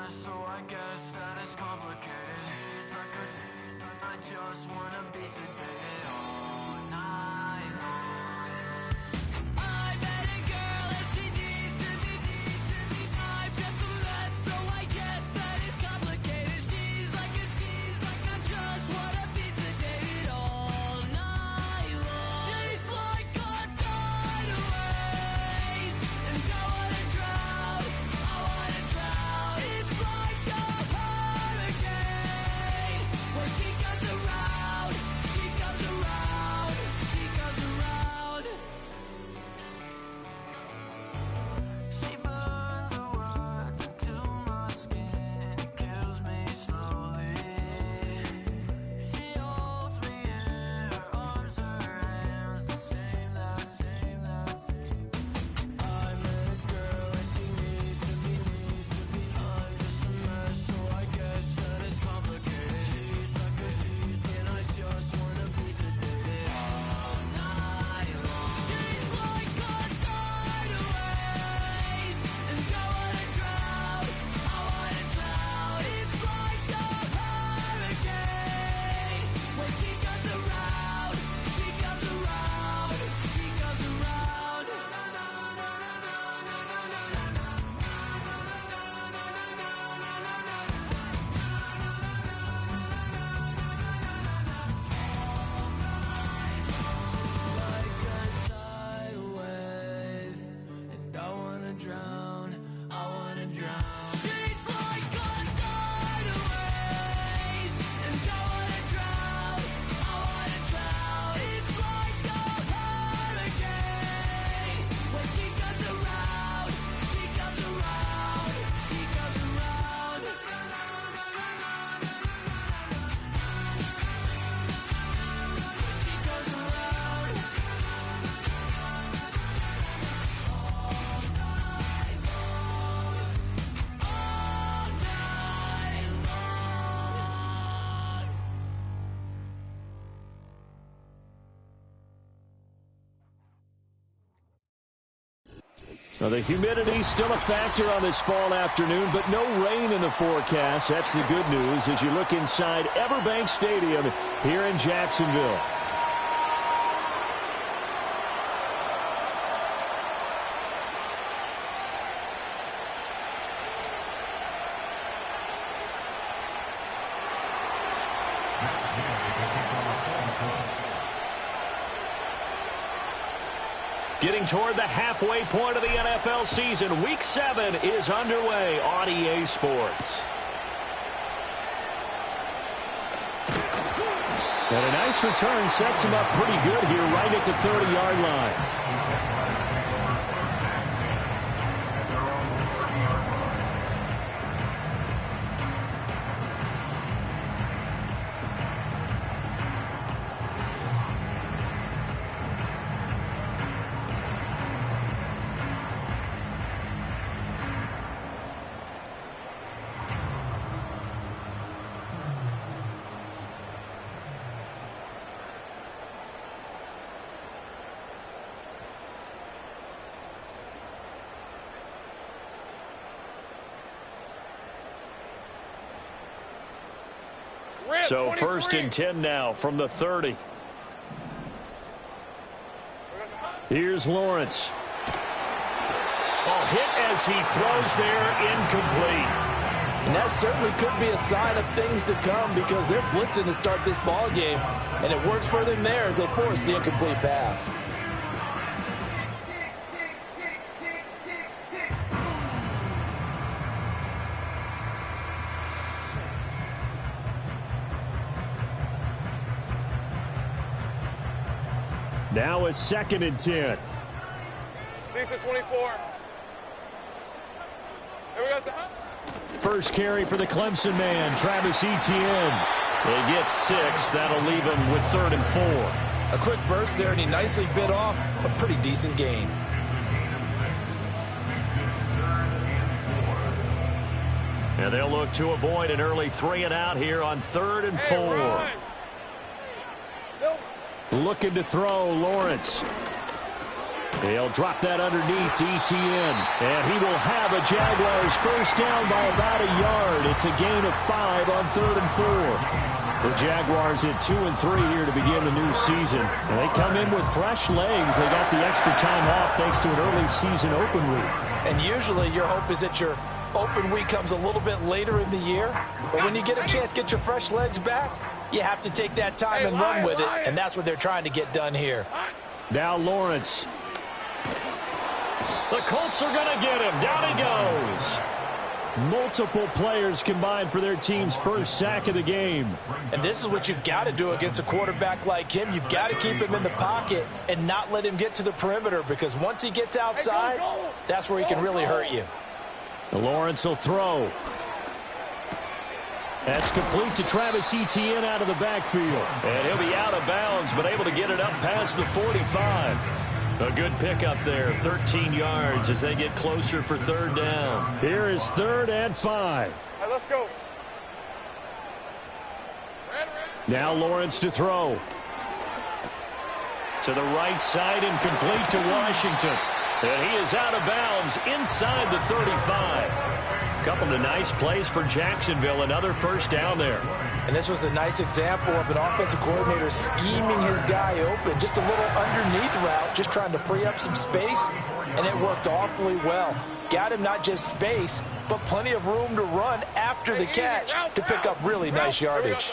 so I guess that it's complicated. She's like I just wanna be sedated all night long. I met a girl and she needs to be decent. I'm just a mess, so I guess that it's complicated. She's like I just wanna be sedated all night long. She's like a tidal wave, and I wanna drown. It's like a hurricane. When she comes around, she comes around, she comes around. She burns her words into my skin. It kills me slowly. She holds me in her arms, her hands, the same. I met a girl and she needs to be. I'm just a mess, so I guess that it's complicated. She's like and I just wanna be sedated all night long. She's like a tidal wave, and I wanna drown. It's like a hurricane. When she comes around, she comes around, she comes around. Like a tidal wave, and I wanna drown. She's like a tidal wave, and I wanna drown. It's like a hurricane. When she comes around, she comes around, she comes around. She comes around. Well, the humidity's still a factor on this fall afternoon, but no rain in the forecast. That's the good news as you look inside Everbank Stadium here in Jacksonville. Getting toward the halfway point of the NFL season, Week 7 is underway on EA Sports. And a nice return sets him up pretty good here right at the 30-yard line. So 1st and 10 now from the 30. Here's Lawrence. Hit as he throws there, incomplete. And that certainly could be a sign of things to come because they're blitzing to start this ball game, and it works for them there as they force the incomplete pass. Now a 2nd and 10. Decent 24. Here we go. First carry for the Clemson man, Travis Etienne. He gets 6. That'll leave him with 3rd and 4. A quick burst there, and he nicely bit off a pretty decent gain. And they'll look to avoid an early 3 and out here on 3rd and 4. Looking to throw, Lawrence. He'll drop that underneath to ETN. And he will have a Jaguars first down by about a yard. It's a gain of 5 on 3rd and 4. The Jaguars at 2-3 here to begin the new season. And they come in with fresh legs. They got the extra time off thanks to an early season open week. And usually your hope is that your open week comes a little bit later in the year. But when you get a chance to get your fresh legs back, you have to take that time and run with it. And that's what they're trying to get done here. Now Lawrence. The Colts are going to get him. Down he goes. Multiple players combined for their team's first sack of the game. And this is what you've got to do against a quarterback like him. You've got to keep him in the pocket and not let him get to the perimeter, because once he gets outside, that's where he can really hurt you. Lawrence will throw. That's complete to Travis Etienne out of the backfield. And he'll be out of bounds, but able to get it up past the 45. A good pickup there, 13 yards as they get closer for 3rd down. Here is 3rd and 5. Hey, let's go. Now Lawrence to throw. To the right side and complete to Washington. And he is out of bounds inside the 35. Couple of nice plays for Jacksonville. Another first down there. And this was a nice example of an offensive coordinator scheming his guy open. Just a little underneath route, just trying to free up some space, and it worked awfully well. Got him not just space, but plenty of room to run after the catch to pick up really nice yardage.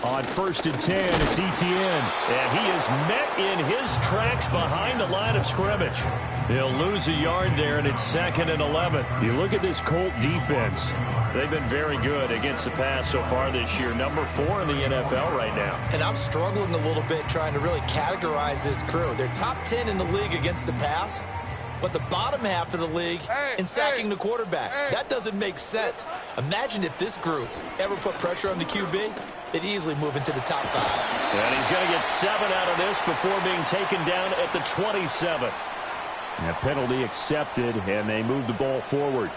On 1st and 10, it's Etienne. And he is met in his tracks behind the line of scrimmage. He'll lose a yard there, and it's 2nd and 11. You look at this Colt defense. They've been very good against the pass so far this year. Number 4 in the NFL right now. And I'm struggling a little bit trying to really categorize this crew. They're top 10 in the league against the pass, but the bottom half of the league in sacking the quarterback. That doesn't make sense. Imagine if this group ever put pressure on the QB, they'd easily move into the top 5. And he's going to get 7 out of this before being taken down at the 27. And a penalty accepted, and they move the ball forward.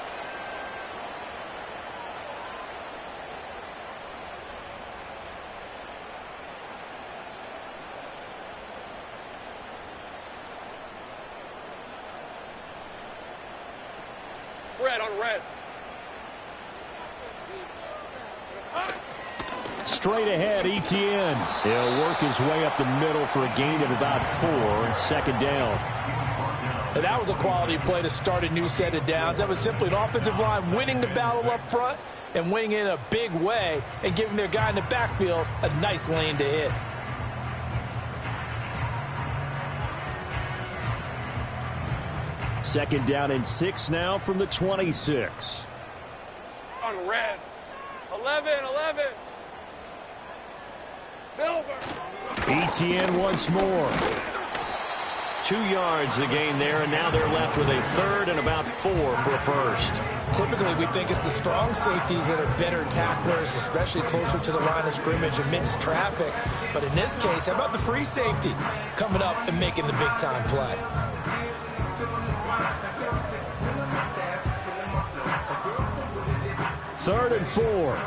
Red on red. Straight ahead, Etienne. He'll work his way up the middle for a gain of about 4 and 2nd down. And that was a quality play to start a new set of downs. That was simply an offensive line winning the battle up front and winning in a big way and giving their guy in the backfield a nice lane to hit. Second down and 6 now from the 26. On red. 11. Silver. Etienne once more. 2 yards the gain there, and now they're left with a 3rd and about 4 for a first. Typically, we think it's the strong safeties that are better tacklers, especially closer to the line of scrimmage amidst traffic. But in this case, how about the free safety coming up and making the big-time play? Third and 4.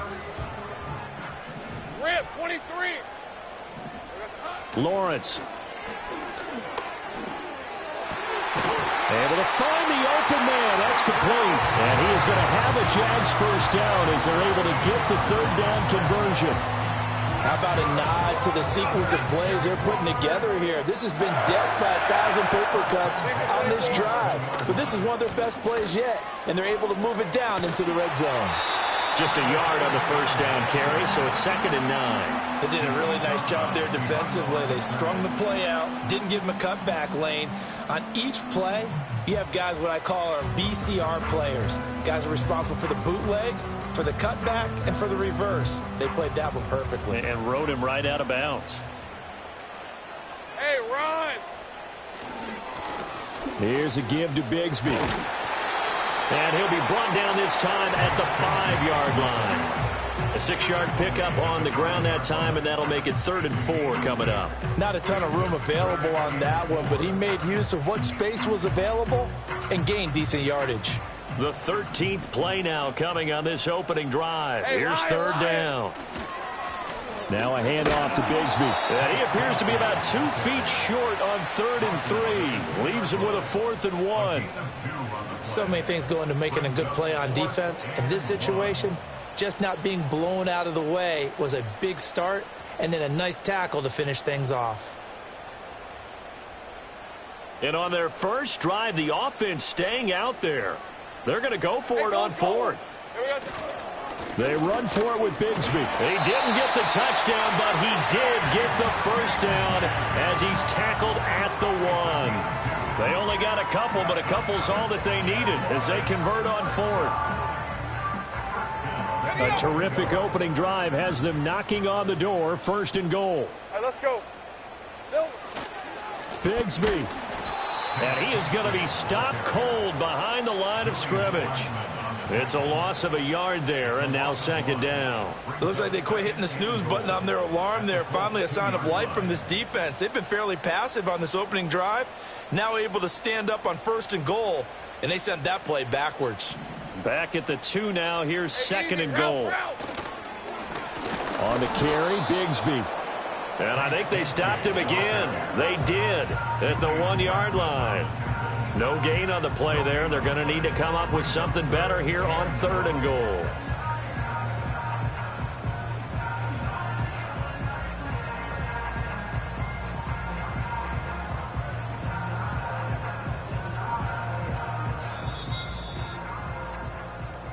Rip, 23. Lawrence. Able to find the open man. That's complete. And he is going to have a Jags first down as they're able to get the 3rd down conversion. How about a nod to the sequence of plays they're putting together here? This has been death by 1,000 paper cuts on this drive. But this is one of their best plays yet, and they're able to move it down into the red zone. Just a yard on the first down carry, so it's 2nd and 9. They did a really nice job there defensively. They strung the play out, didn't give him a cutback lane. On each play, you have guys what I call our BCR players. Guys are responsible for the bootleg, for the cutback, and for the reverse. They played that one perfectly. And rode him right out of bounds. Hey, run! Here's a give to Bigsby. And he'll be brought down this time at the 5-yard line. A 6-yard pickup on the ground that time, and that'll make it 3rd and 4 coming up. Not a ton of room available on that one, but he made use of what space was available and gained decent yardage. The 13th play now coming on this opening drive. Hey, Here's Ryan, 3rd down. Now a handoff to Bigsby. And he appears to be about 2 feet short on 3rd and 3. Leaves him with a 4th and 1. So many things go into making a good play on defense. In this situation, just not being blown out of the way was a big start, and then a nice tackle to finish things off. And on their first drive, the offense staying out there. They're going to go for it on 4th. They run for it with Bigsby. He didn't get the touchdown, but he did get the first down as he's tackled at the 1. They only got a couple, but a couple's all that they needed as they convert on 4th. A terrific opening drive has them knocking on the door, 1st and goal. All right, let's go. Silver. Bigsby. And he is going to be stopped cold behind the line of scrimmage. It's a loss of a yard there, and now 2nd down. It looks like they quit hitting the snooze button on their alarm there. Finally a sign of life from this defense. They've been fairly passive on this opening drive. Now able to stand up on 1st and goal, and they sent that play backwards. Back at the 2 now. Here's 2nd and goal. On the carry, Bigsby. And I think they stopped him again. They did at the 1-yard line. No gain on the play there. They're going to need to come up with something better here on 3rd and goal.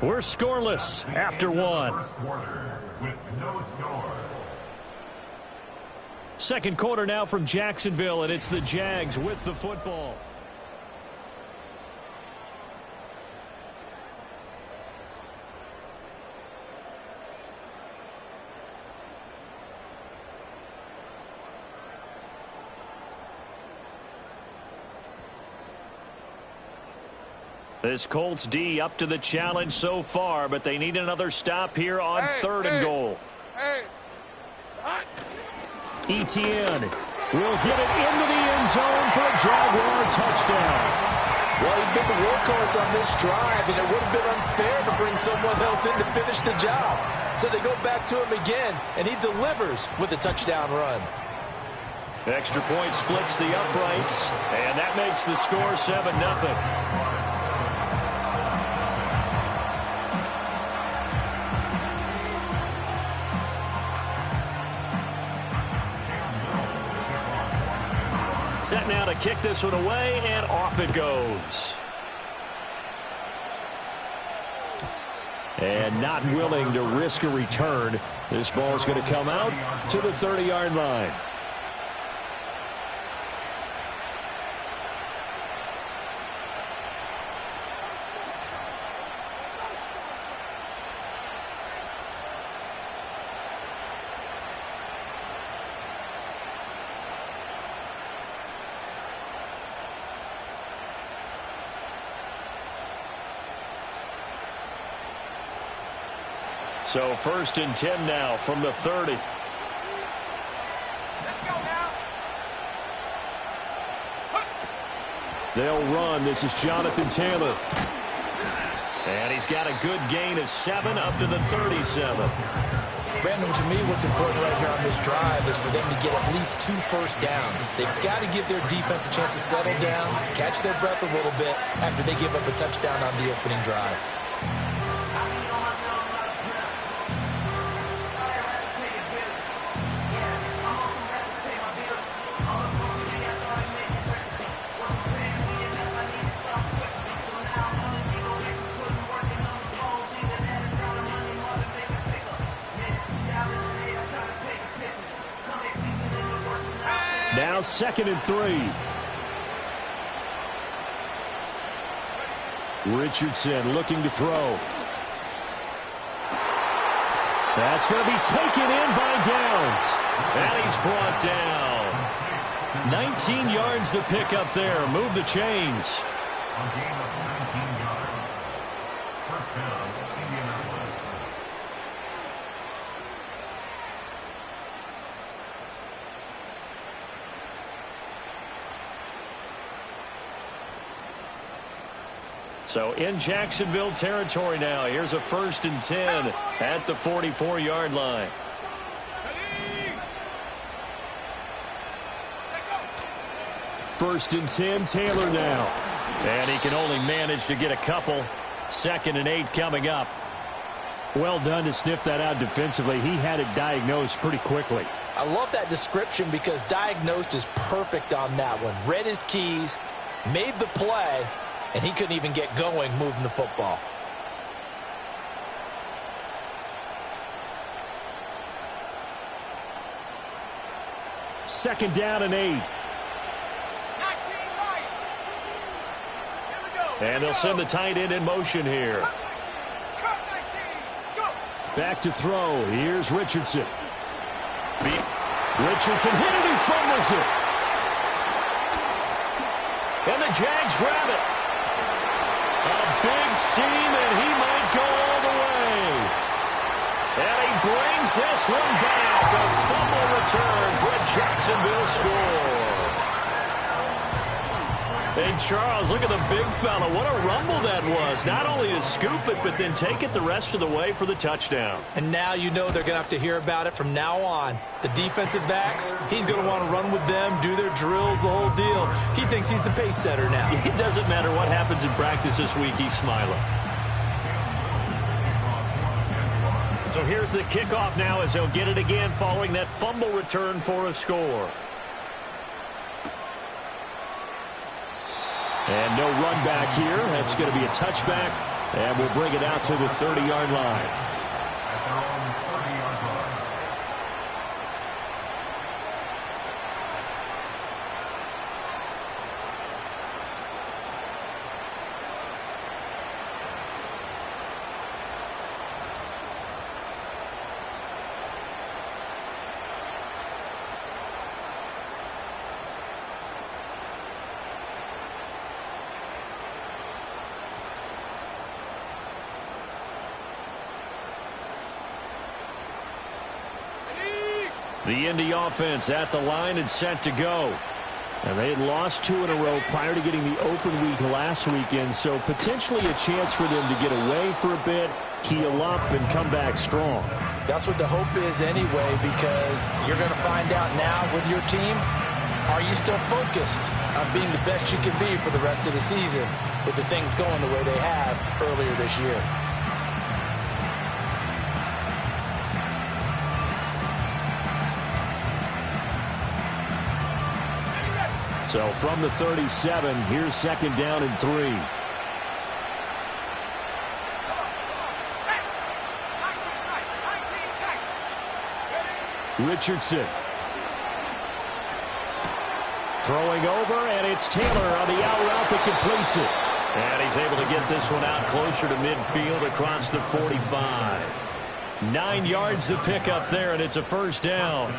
We're scoreless after 1. Second quarter now from Jacksonville, and it's the Jags with the football. This Colts D up to the challenge so far, but they need another stop here on 3rd and goal. Hey, it's hot. Etienne will get it into the end zone for a Jaguar touchdown. Well, he's been the workhorse on this drive, and it would have been unfair to bring someone else in to finish the job. So they go back to him again, and he delivers with a touchdown run. Extra point splits the uprights, and that makes the score 7-0. Set now to kick this one away, and off it goes. And not willing to risk a return. This ball is going to come out to the 30-yard line. So 1st and 10 now from the 30. Let's go now. They'll run. This is Jonathan Taylor. And he's got a good gain of 7 up to the 37. Brandon, to me, what's important right here on this drive is for them to get at least 2 first downs. They've got to give their defense a chance to settle down, catch their breath a little bit after they give up a touchdown on the opening drive. Now 2nd and 3. Richardson looking to throw. That's going to be taken in by Downs. And he's brought down. 19 yards to pick up there. Move the chains. So in Jacksonville territory now. Here's a 1st and 10 at the 44-yard line. First and 10, Taylor now. And he can only manage to get a couple. 2nd and 8 coming up. Well done to sniff that out defensively. He had it diagnosed pretty quickly. I love that description because diagnosed is perfect on that one. Read his keys, made the play, and he couldn't even get going moving the football. Second down and 8. And they'll send the tight end in motion here. Back to throw. Here's Richardson. Richardson hit it. He fumbles it. And the Jags grab it. A big seam, and he might go all the way. And he brings this one back. A fumble return for a Jacksonville score. Hey, Charles, look at the big fella. What a rumble that was. Not only to scoop it, but then take it the rest of the way for the touchdown. And now you know they're going to have to hear about it from now on. The defensive backs, he's going to want to run with them, do their drills, the whole deal. He thinks he's the pace setter now. It doesn't matter what happens in practice this week. He's smiling. So here's the kickoff now as they'll get it again following that fumble return for a score. And no run back here. That's going to be a touchback. And we'll bring it out to the 30-yard line. The Indy offense at the line and set to go. And they had lost 2 in a row prior to getting the open week last weekend, so potentially a chance for them to get away for a bit, heal up, and come back strong. That's what the hope is anyway, because you're going to find out now with your team, are you still focused on being the best you can be for the rest of the season with the things going the way they have earlier this year? So from the 37, here's 2nd down and 3. Richardson. Throwing over, and it's Taylor on the out route that completes it. And he's able to get this one out closer to midfield across the 45. 9 yards the pickup there, and it's a first down.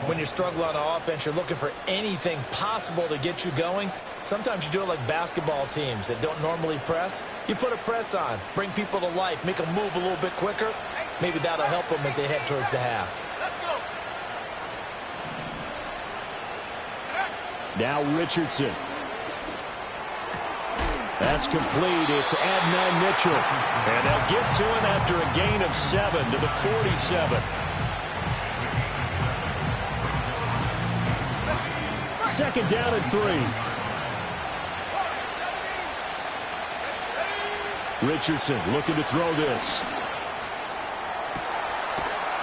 When you struggle on offense, you're looking for anything possible to get you going. Sometimes you do it like basketball teams that don't normally press. You put a press on, bring people to life, make them move a little bit quicker. Maybe that'll help them as they head towards the half. Now Richardson. That's complete. It's Adnan Mitchell. And they'll get to him after a gain of 7 to the 47. Second down and 3. Richardson looking to throw this.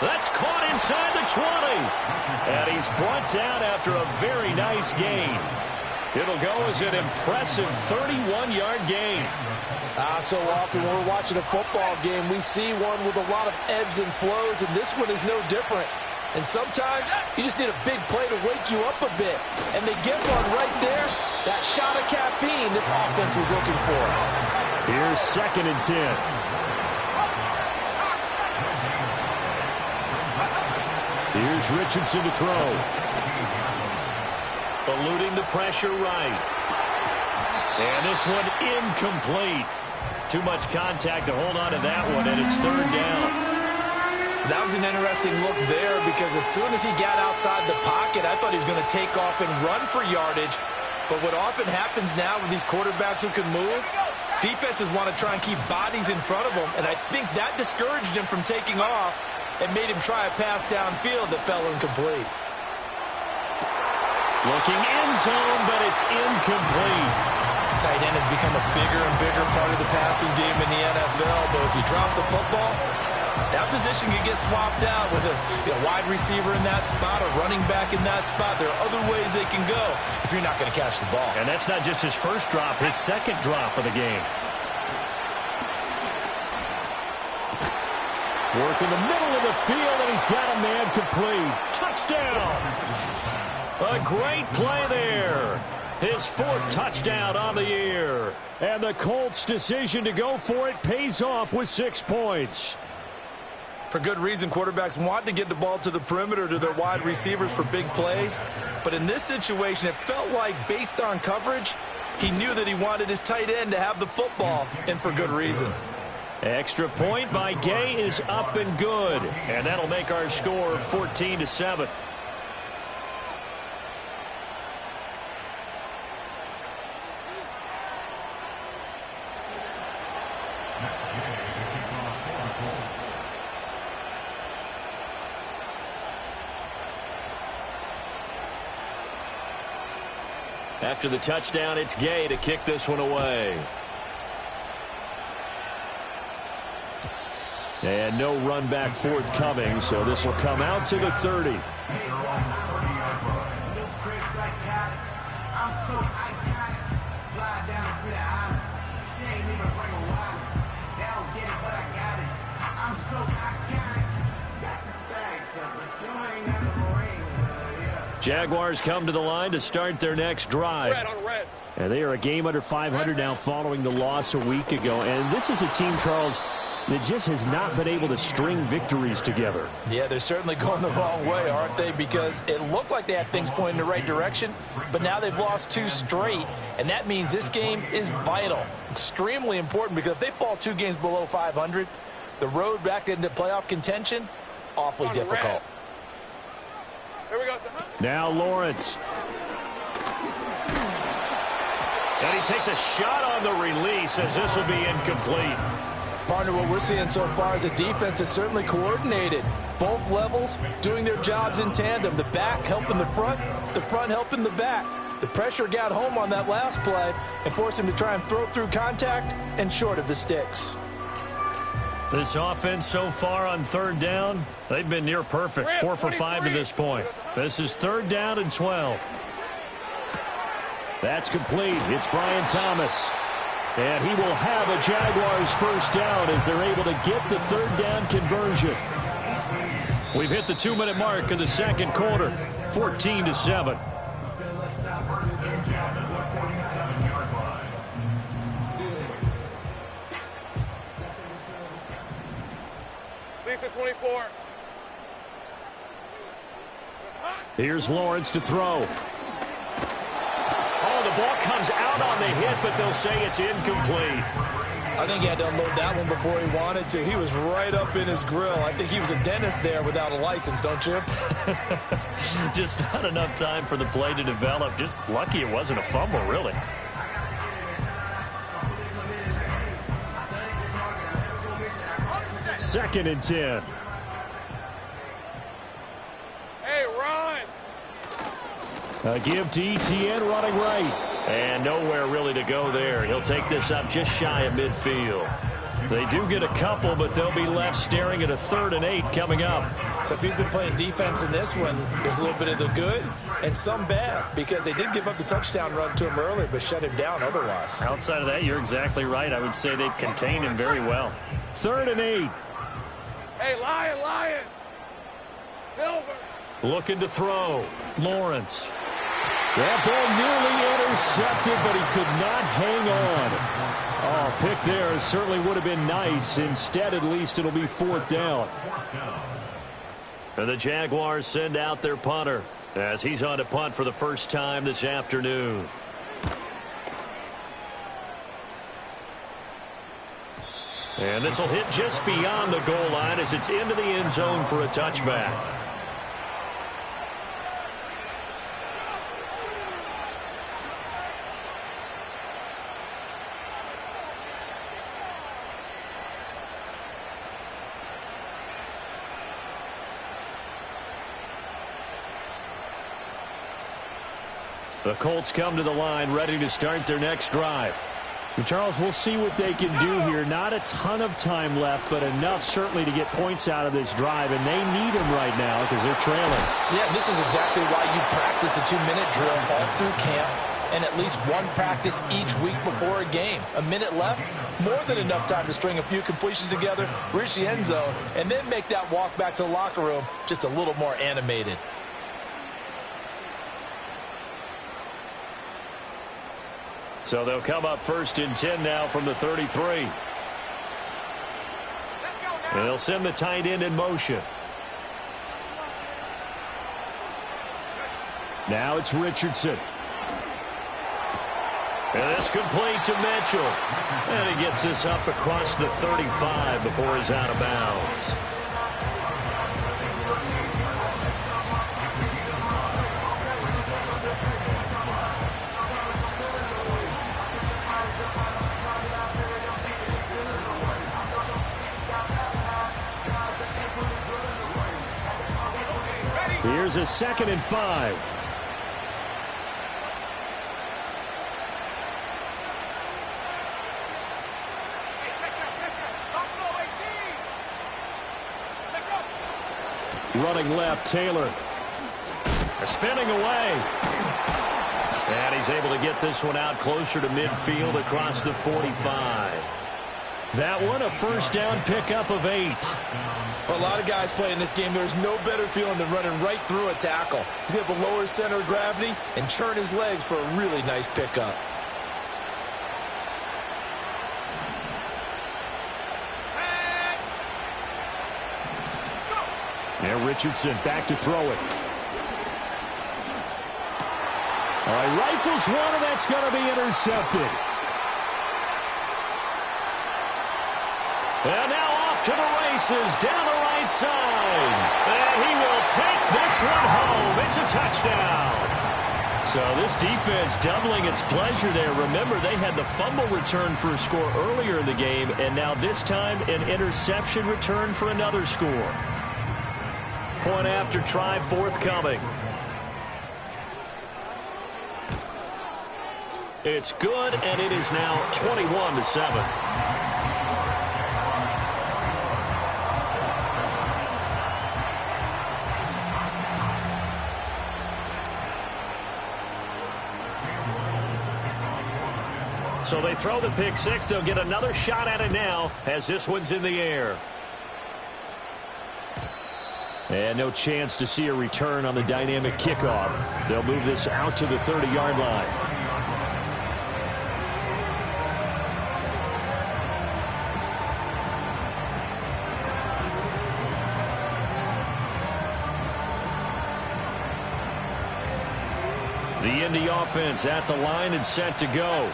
That's caught inside the 20. And he's brought down after a very nice gain. It'll go as an impressive 31-yard gain. So often when we're watching a football game, we see one with a lot of ebbs and flows, and this one is no different. And sometimes you just need a big play to wake you up a bit. And they get one right there. That shot of caffeine this offense was looking for. Here's 2nd and 10. Here's Richardson to throw. Eluding the pressure right. And this one incomplete. Too much contact to hold on to that one, and it's 3rd down. That was an interesting look there because as soon as he got outside the pocket, I thought he was going to take off and run for yardage. But what often happens now with these quarterbacks who can move, defenses want to try and keep bodies in front of them, and I think that discouraged him from taking off and made him try a pass downfield that fell incomplete. Looking end zone, but it's incomplete. Tight end has become a bigger and bigger part of the passing game in the NFL, but if you drop the football, that position can get swapped out with a wide receiver in that spot, a running back in that spot. There are other ways they can go if you're not going to catch the ball. And that's not just his first drop, his second drop of the game. Work in the middle of the field, and he's got a man complete. Touchdown! A great play there. His fourth touchdown on the year. And the Colts' decision to go for it pays off with 6 points. For good reason, quarterbacks want to get the ball to the perimeter to their wide receivers for big plays. But in this situation, it felt like, based on coverage, he knew that he wanted his tight end to have the football, and for good reason. Extra point by Gay is up and good. And that'll make our score 14-7. After the touchdown, it's Gay to kick this one away. And no run back forthcoming, so this will come out to the 30. Jaguars come to the line to start their next drive. And they are a game under 500 now following the loss a week ago. And this is a team, Charles, that just has not been able to string victories together. Yeah, they're certainly going the wrong way, aren't they? Because it looked like they had things pointing in the right direction, but now they've lost 2 straight, and that means this game is vital, extremely important, because if they fall 2 games below 500, the road back into playoff contention, awfully difficult. Here we go, now Lawrence. And he takes a shot on the release as this will be incomplete. Partner, what we're seeing so far is a defense that's certainly coordinated. Both levels doing their jobs in tandem. The back helping the front helping the back. The pressure got home on that last play and forced him to try and throw through contact and short of the sticks. This offense so far on third down, they've been near perfect. 4 for 5 to this point. This is 3rd down and 12. That's complete. It's Brian Thomas. And he will have a Jaguars first down as they're able to get the 3rd down conversion. We've hit the 2-minute mark of the second quarter. 14-7. Lisa 24. Here's Lawrence to throw. Oh, the ball comes out on the hit, but they'll say it's incomplete. I think he had to unload that one before he wanted to. He was right up in his grill. I think he was a dentist there without a license, don't you? Just not enough time for the play to develop. Just lucky it wasn't a fumble, really. Second and 10. Hey, run! A give to Etienne running right. And nowhere really to go there. He'll take this up just shy of midfield. They do get a couple, but they'll be left staring at a 3rd and 8 coming up. So if you've been playing defense in this one, there's a little bit of the good and some bad, because they did give up the touchdown run to him earlier, but shut him down otherwise. Outside of that, you're exactly right. I would say they've contained him very well. 3rd and 8. Hey, Lion! Silver! Looking to throw. Lawrence. That ball nearly intercepted, but he could not hang on. Oh, pick there certainly would have been nice. Instead, at least, it'll be 4th down. And the Jaguars send out their punter as he's on to punt for the first time this afternoon. And this will hit just beyond the goal line as it's into the end zone for a touchback. The Colts come to the line ready to start their next drive. And Charles, we'll see what they can do here. Not a ton of time left, but enough certainly to get points out of this drive, and they need them right now because they're trailing. Yeah, this is exactly why you practice a 2-minute drill all through camp and at least one practice each week before a game. A minute left, more than enough time to string a few completions together, reach the end zone, and then make that walk back to the locker room just a little more animated. So they'll come up 1st and 10 now from the 33. And they'll send the tight end in motion. Now it's Richardson. And it's complete to Mitchell. And he gets this up across the 35 before he's out of bounds. Here's a 2nd and 5. Running left, Taylor. Spinning away. And he's able to get this one out closer to midfield across the 45. That one a 1st down pickup of 8. For a lot of guys playing this game, there's no better feeling than running right through a tackle. He's able to lower his center of gravity and churn his legs for a really nice pickup. Now Richardson back to throw it. All right, rifles one, and that's going to be intercepted. And now off to the races down the right side. And he will take this one home. It's a touchdown. So this defense doubling its pleasure there. Remember, they had the fumble return for a score earlier in the game, and now this time an interception return for another score. Point after try forthcoming. It's good, and it is now 21-7. So they throw the pick six. They'll get another shot at it now as this one's in the air. And no chance to see a return on the dynamic kickoff. They'll move this out to the 30-yard line. The Indy offense at the line and set to go.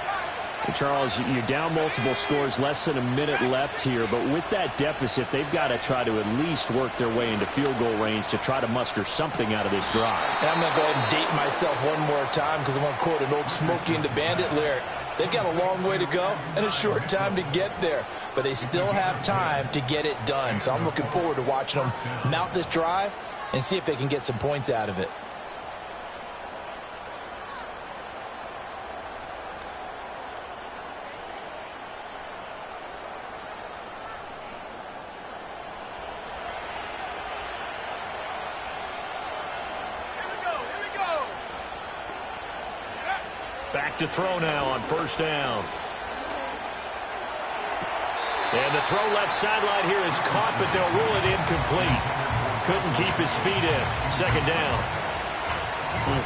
Charles, you're down multiple scores, less than a minute left here, but with that deficit, they've got to try to at least work their way into field goal range to try to muster something out of this drive. And I'm going to go ahead and date myself one more time because I want to quote an old Smokey and the Bandit lyric. They've got a long way to go and a short time to get there, but they still have time to get it done. So I'm looking forward to watching them mount this drive and see if they can get some points out of it. Back to throw now on first down. And the throw left sideline here is caught, but they'll rule it incomplete. Couldn't keep his feet in. Second down.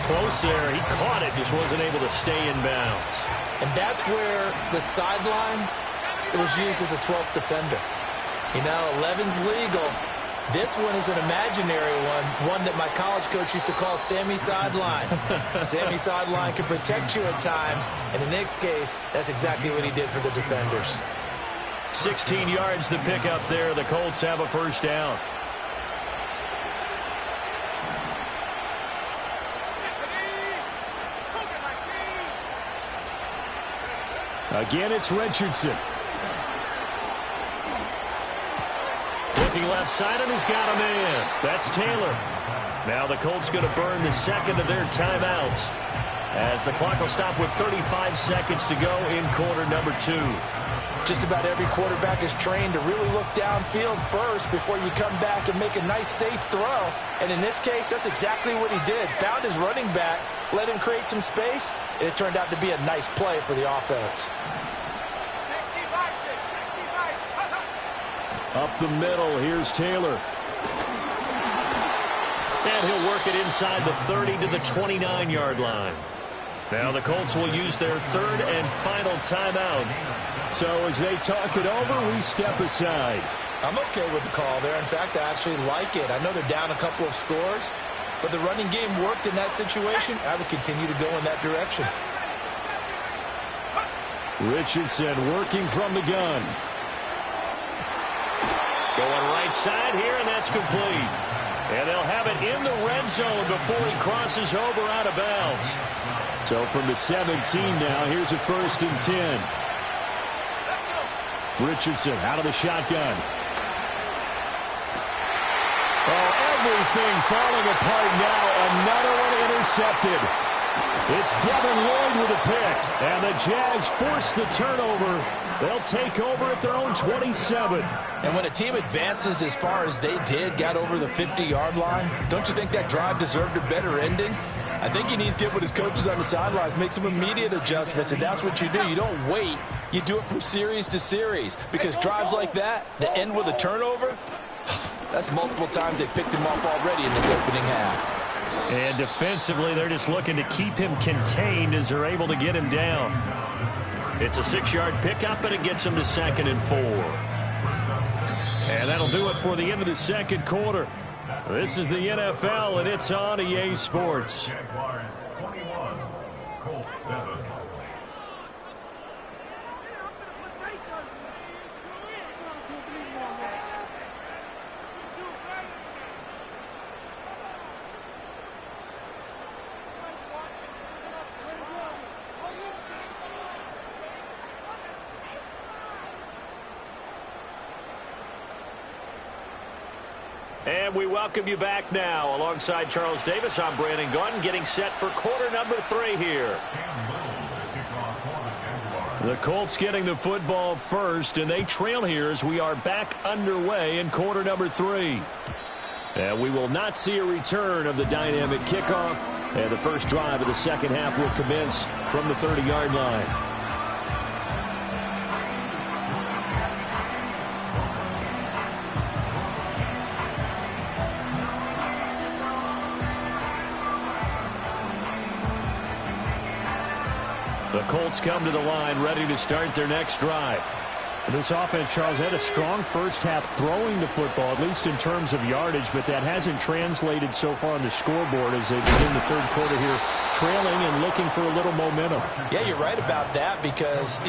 Close there. He caught it, just wasn't able to stay in bounds. And that's where the sideline, it was used as a 12th defender. You know, 11's legal. This one is an imaginary one that my college coach used to call Sammy Sideline. Sammy Sideline can protect you at times, and in this case, that's exactly what he did for the defenders. 16 yards the pickup there. The Colts have a first down. Again, it's Richardson. Looking left side, and he's got a man. That's Taylor. Now the Colts going to burn the second of their timeouts. as the clock will stop with 35 seconds to go in quarter number 2. Just about every quarterback is trained to really look downfield first before you come back and make a nice, safe throw. And in this case, that's exactly what he did. Found his running back, let him create some space, and it turned out to be a nice play for the offense. Up the middle, here's Taylor. And he'll work it inside the 30 to the 29-yard line. Now the Colts will use their third and final timeout. So as they talk it over, we step aside. I'm okay with the call there. In fact, I actually like it. I know they're down a couple of scores, but the running game worked in that situation. I would continue to go in that direction. Richardson working from the gun. Going right side here, and that's complete. And they'll have it in the red zone before he crosses over out of bounds. So from the 17 now, here's a 1st and 10. Richardson out of the shotgun. Oh, everything falling apart now. Another one intercepted. It's Devin Lloyd with a pick. And the Jags force the turnover. They'll take over at their own 27. And when a team advances as far as they did, got over the 50-yard line, don't you think that drive deserved a better ending? I think he needs to get with his coaches on the sidelines, make some immediate adjustments, and that's what you do. You don't wait. You do it from series to series, because drives like that end with a turnover, that's multiple times they picked him off already in this opening half. And defensively, they're just looking to keep him contained as they're able to get him down. It's a 6-yard pickup, and it gets him to 2nd and 4. And that'll do it for the end of the second quarter. This is the NFL, and it's on EA Sports. Jaguars 21, Colts 7. And we welcome you back now. Alongside Charles Davis, I'm Brandon Gunn, getting set for quarter number 3 here. The Colts getting the football first, and they trail here as we are back underway in quarter number 3. And we will not see a return of the dynamic kickoff, and the first drive of the second half will commence from the 30-yard line. The Colts come to the line ready to start their next drive. This offense, Charles, had a strong first half throwing the football, at least in terms of yardage, but that hasn't translated so far on the scoreboard as they begin the third quarter here, trailing and looking for a little momentum. Yeah, you're right about that because,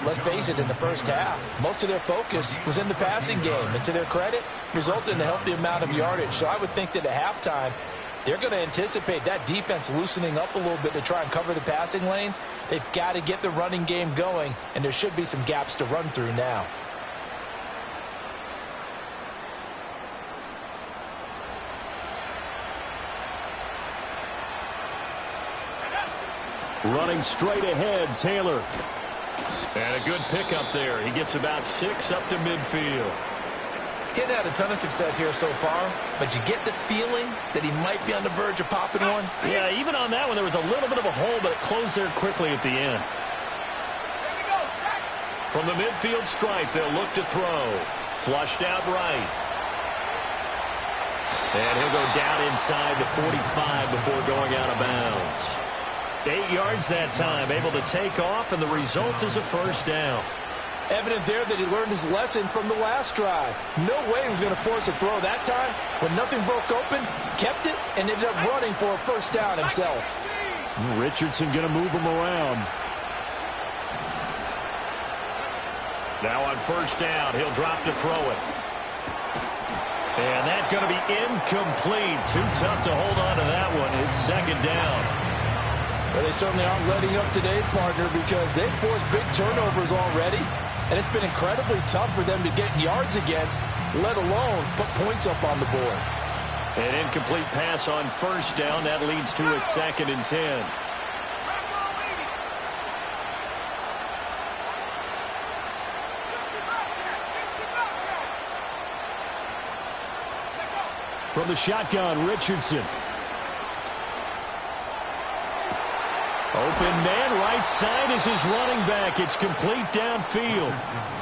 let's face it, in the first half, most of their focus was in the passing game. And to their credit, resulted in a healthy amount of yardage. So I would think that at halftime, they're going to anticipate that defense loosening up a little bit to try and cover the passing lanes. They've got to get the running game going, and there should be some gaps to run through now. Running straight ahead, Taylor. And a good pickup there. He gets about 6 up to midfield. He hadn't had a ton of success here so far, but you get the feeling that he might be on the verge of popping one. Yeah, even on that one, there was a little bit of a hole, but it closed there quickly at the end. From the midfield stripe, they'll look to throw. Flushed out right. And he'll go down inside the 45 before going out of bounds. 8 yards that time, able to take off, and the result is a first down. Evident there that he learned his lesson from the last drive. No way he was going to force a throw that time. When nothing broke open, kept it, and ended up running for a first down himself. Richardson going to move him around. Now on first down, he'll drop to throw it. And that's going to be incomplete. Too tough to hold on to that one. It's second down. Well, they certainly aren't letting up today, partner, because they've forced big turnovers already. And it's been incredibly tough for them to get yards against, let alone put points up on the board. An incomplete pass on first down. That leads to a 2nd and 10. From the shotgun, Richardson. Open man, right side is his running back. It's complete downfield.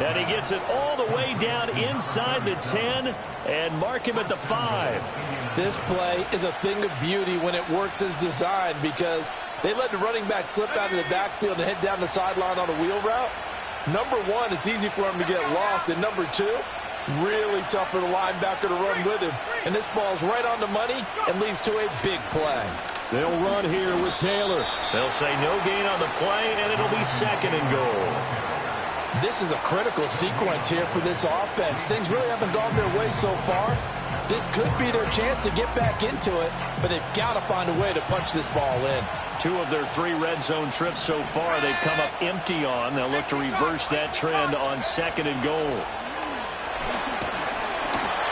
And he gets it all the way down inside the 10 and mark him at the 5. This play is a thing of beauty when it works as designed because they let the running back slip out of the backfield and head down the sideline on a wheel route. Number one, it's easy for him to get lost. And number two, really tough for the linebacker to run with him. And this ball's right on the money and leads to a big play. They'll run here with Taylor. They'll say no gain on the play, and it'll be 2nd and goal. This is a critical sequence here for this offense. Things really haven't gone their way so far. This could be their chance to get back into it, but they've got to find a way to punch this ball in. 2 of their 3 red zone trips so far they've come up empty on. They'll look to reverse that trend on 2nd and goal.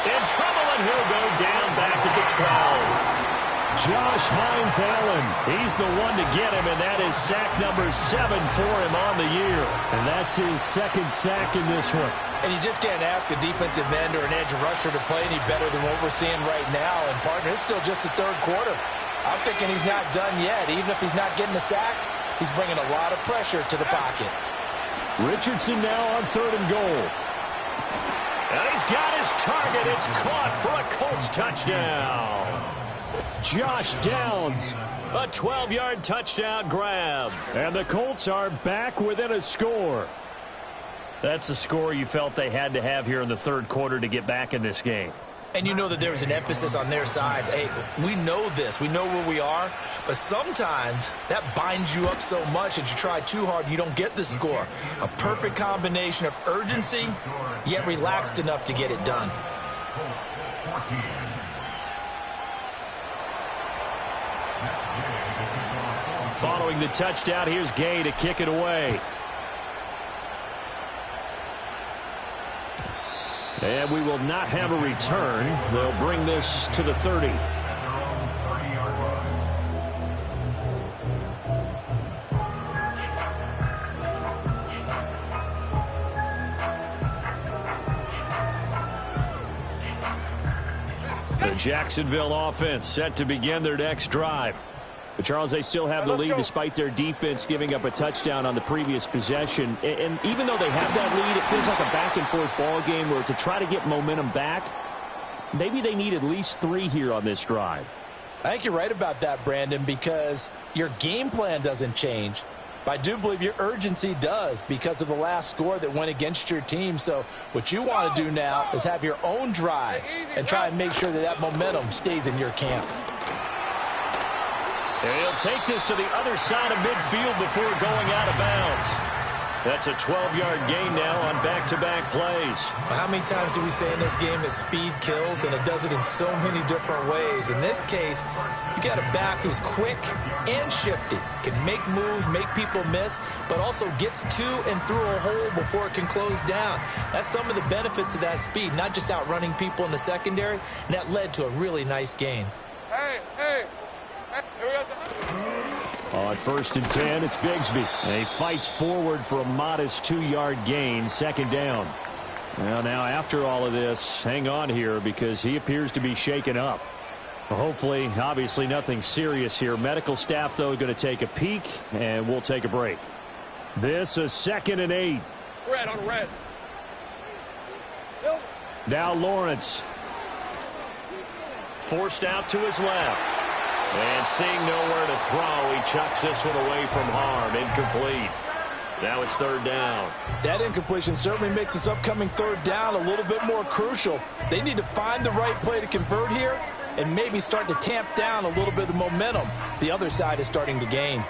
In trouble, and he'll go down back at the 12. Josh Hines-Allen, he's the one to get him, and that is sack number 7 for him on the year. And that's his 2nd sack in this one. And you just can't ask a defensive end or an edge rusher to play any better than what we're seeing right now. And, partner, it's still just the 3rd quarter. I'm thinking he's not done yet. Even if he's not getting a sack, he's bringing a lot of pressure to the pocket. Richardson now on 3rd and goal. And he's got his target. It's caught for a Colts touchdown. Josh Downs, a 12-yard touchdown grab. And the Colts are back within a score. That's a score you felt they had to have here in the 3rd quarter to get back in this game. And you know that there's an emphasis on their side. Hey, we know this. We know where we are. But sometimes that binds you up so much that you try too hard, you don't get the score. A perfect combination of urgency, yet relaxed enough to get it done. Following the touchdown, here's Gay to kick it away. And we will not have a return. They'll bring this to the 30. The Jacksonville offense set to begin their next drive. But, Charles, they still have the lead despite their defense giving up a touchdown on the previous possession. And even though they have that lead, it feels like a back-and-forth ball game where to try to get momentum back, maybe they need at least 3 here on this drive. I think you're right about that, Brandon, because your game plan doesn't change. But I do believe your urgency does because of the last score that went against your team. So what you want to do now is have your own drive and try and make sure that that momentum stays in your camp. And he'll take this to the other side of midfield before going out of bounds. That's a 12-yard gain now on back-to-back plays. How many times do we say in this game that speed kills, and it does it in so many different ways? In this case, you got a back who's quick and shifty, can make moves, make people miss, but also gets to and through a hole before it can close down. That's some of the benefits of that speed, not just outrunning people in the secondary, and that led to a really nice gain. Hey, here we go. On 1st and 10, it's Bigsby. And he fights forward for a modest 2-yard gain, 2nd down. Well, now after all of this, hang on here because he appears to be shaken up. Well, hopefully, obviously nothing serious here. Medical staff, though, going to take a peek, and we'll take a break. This is 2nd and 8. Red on red. Silver. Now Lawrence. Forced out to his left. And seeing nowhere to throw, he chucks this one away from harm. Incomplete. Now it's 3rd down. That incompletion certainly makes this upcoming 3rd down a little bit more crucial. They need to find the right play to convert here and maybe start to tamp down a little bit of the momentum the other side is starting to gain.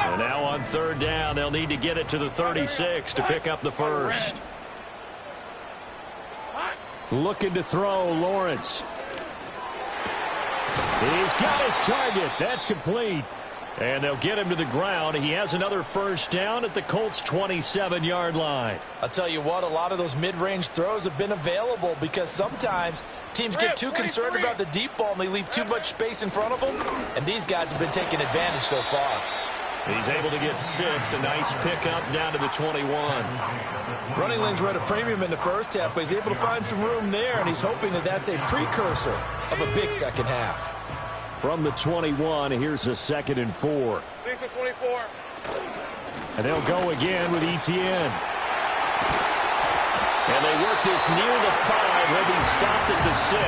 And now on 3rd down, they'll need to get it to the 36 to pick up the first. Looking to throw, Lawrence. He's got his target. That's complete. And they'll get him to the ground. He has another 1st down at the Colts' 27-yard line. I'll tell you what, a lot of those mid-range throws have been available because sometimes teams get too concerned about the deep ball and they leave too much space in front of them. And these guys have been taking advantage so far. He's able to get 6. A nice pickup down to the 21. Running lanes were at a premium in the first half, but he's able to find some room there, and he's hoping that that's a precursor of a big second half. From the 21, here's a 2nd and 4. Lisa 24. And they'll go again with Etienne. And they work this near the 5. He'll be stopped at the 6.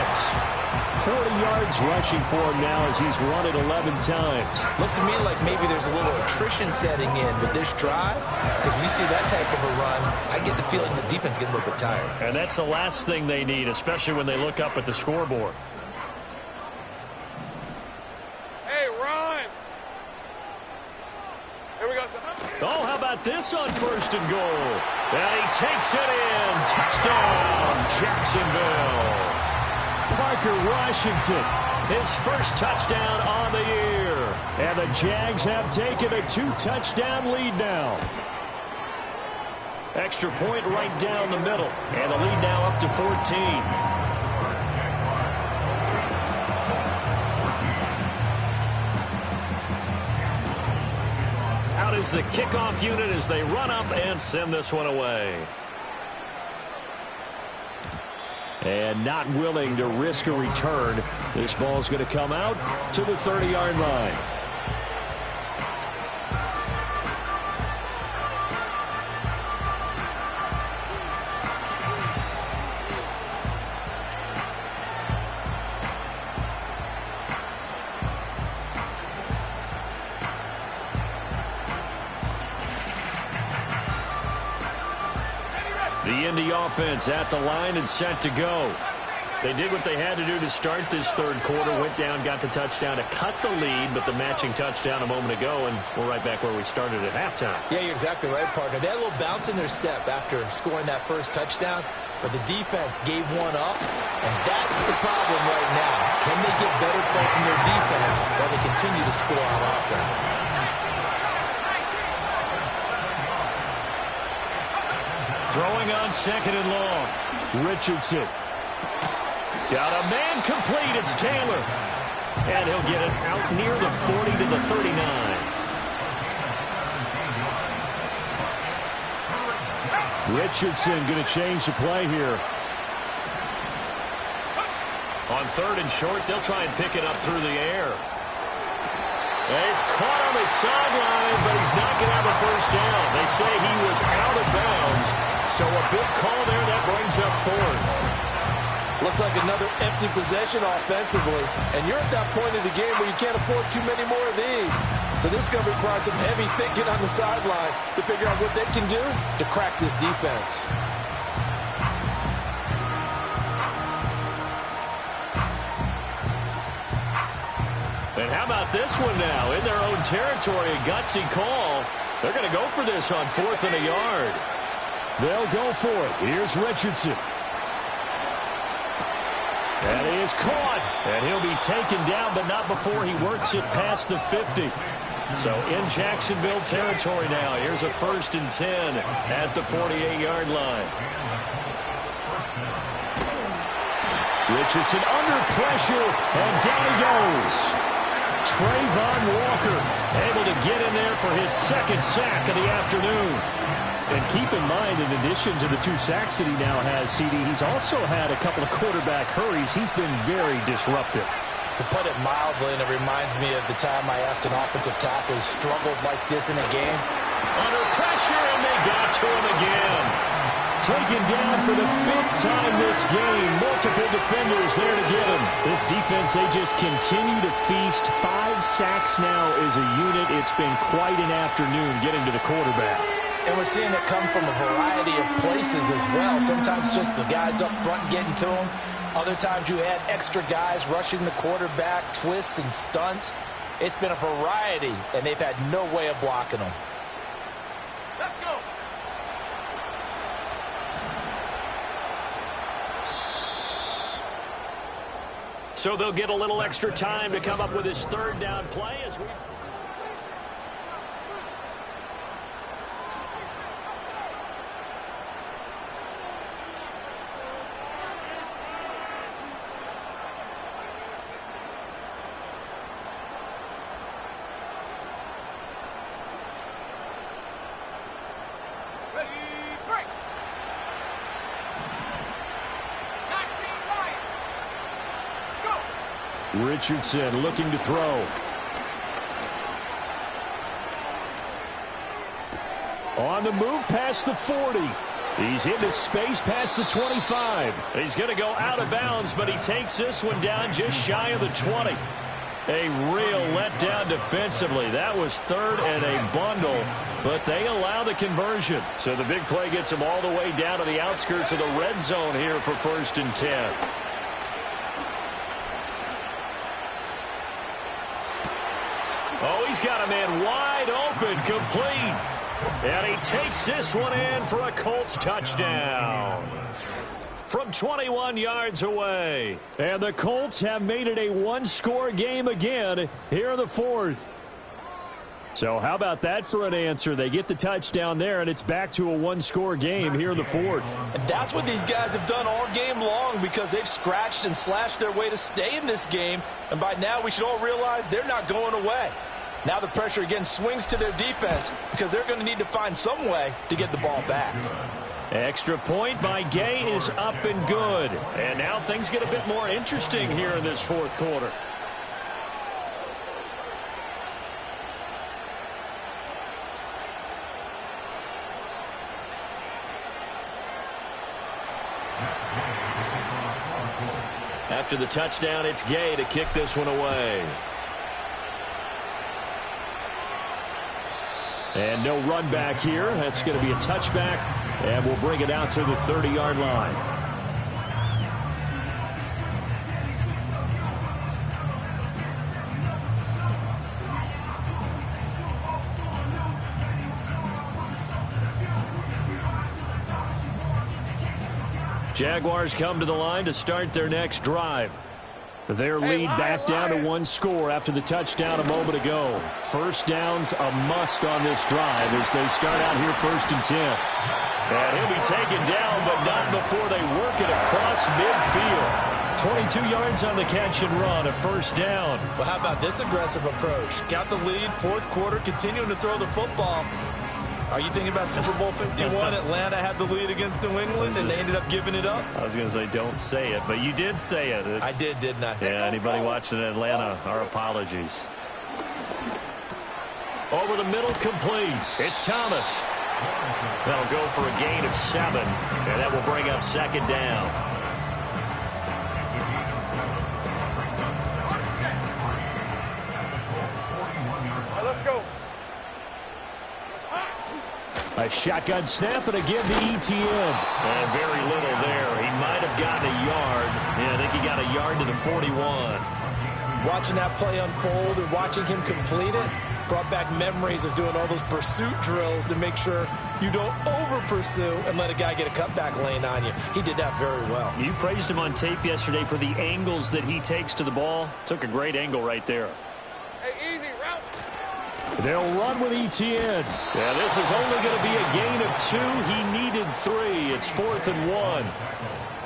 40 yards rushing for him now as he's run it 11 times. Looks to me like maybe there's a little attrition setting in with this drive, because when you see that type of a run, I get the feeling the defense gets a little bit tired. And that's the last thing they need, especially when they look up at the scoreboard. Hey, run. Here we go, son. Oh, how about this on 1st and goal? And he takes it in. Touchdown, Jacksonville. Parker Washington, his first touchdown on the year. And the Jags have taken a 2-touchdown lead now. Extra point right down the middle. And the lead now up to 14. Out is the kickoff unit as they run up and send this one away. And not willing to risk a return. This ball's going to come out to the 30-yard line. The Indy offense at the line and set to go. They did what they had to do to start this 3rd quarter. Went down, got the touchdown to cut the lead, but the matching touchdown a moment ago, and we're right back where we started at halftime. Yeah, you're exactly right, partner. They had a little bounce in their step after scoring that first touchdown, but the defense gave one up, and that's the problem right now. Can they get better play from their defense while they continue to score on offense? Throwing on 2nd and long. Richardson. Got a man complete. It's Taylor. And he'll get it out near the 40 to the 39. Richardson going to change the play here. On 3rd and short, they'll try and pick it up through the air. And he's caught on the sideline, but he's not going to have a first down. They say he was out of bounds. So a big call there that brings up 4th. Looks like another empty possession offensively. And you're at that point in the game where you can't afford too many more of these. So this is going to require some heavy thinking on the sideline to figure out what they can do to crack this defense. And how about this one now? In their own territory, a gutsy call. They're going to go for this on 4th and a yard. They'll go for it. Here's Richardson. And he is caught. And he'll be taken down, but not before he works it past the 50. So in Jacksonville territory now. Here's a 1st and 10 at the 48-yard line. Richardson under pressure, and down he goes. Trayvon Walker able to get in there for his 2nd sack of the afternoon. And keep in mind, in addition to the 2 sacks that he now has, CD, he's also had a couple of quarterback hurries. He's been very disruptive. To put it mildly, and it reminds me of the time I asked an offensive tackle who struggled like this in a game. Under pressure, and they got to him again. Taken down for the 5th time this game. Multiple defenders there to get him. This defense, they just continue to feast. 5 sacks now as a unit. It's been quite an afternoon getting to the quarterback. And we're seeing it come from a variety of places as well. Sometimes just the guys up front getting to him. Other times you had extra guys rushing the quarterback, twists and stunts. It's been a variety, and they've had no way of blocking them. Let's go. So they'll get a little extra time to come up with his 3rd down play as we... Richardson looking to throw. On the move past the 40. He's into space past the 25. He's going to go out of bounds, but he takes this one down just shy of the 20. A real letdown defensively. That was third and a bundle, but they allow the conversion. So the big play gets them all the way down to the outskirts of the red zone here for 1st and 10. Oh, he's got a man wide open, complete. And he takes this one in for a Colts touchdown from 21 yards away. And the Colts have made it a one-score game again here in the 4th. So how about that for an answer? They get the touchdown there, and it's back to a one-score game here in the 4th. And that's what these guys have done all game long, because they've scratched and slashed their way to stay in this game. And by now we should all realize they're not going away. Now the pressure again swings to their defense, because they're going to need to find some way to get the ball back. Extra point by Gay is up and good. And now things get a bit more interesting here in this 4th quarter. After the touchdown, it's Gay to kick this one away. And no run back here. That's going to be a touchback, and we'll bring it out to the 30-yard line. Jaguars come to the line to start their next drive. Their lead back down to one score after the touchdown a moment ago. First down's a must on this drive as they start out here 1st and 10. And he'll be taken down, but not before they work it across midfield. 22 yards on the catch and run, a first down. Well, how about this aggressive approach? Got the lead, 4th quarter, continuing to throw the football. Are you thinking about Super Bowl 51? Atlanta had the lead against New England, and they ended up giving it up? I was going to say don't say it, but you did say it. I did, didn't I? Yeah, anybody watching Atlanta, our apologies. Over the middle, complete. It's Thomas. That'll go for a gain of 7, and that will bring up 2nd down. Let's go. A shotgun snap and again to ETN. And very little there. He might have gotten a yard. Yeah, I think he got a yard to the 41. Watching that play unfold and watching him complete it brought back memories of doing all those pursuit drills to make sure you don't over-pursue and let a guy get a cutback lane on you. He did that very well. You praised him on tape yesterday for the angles that he takes to the ball. Took a great angle right there. Hey, easy, route. They'll run with ETN. Yeah, this is only going to be a gain of 2. He needed 3. It's 4th and 1.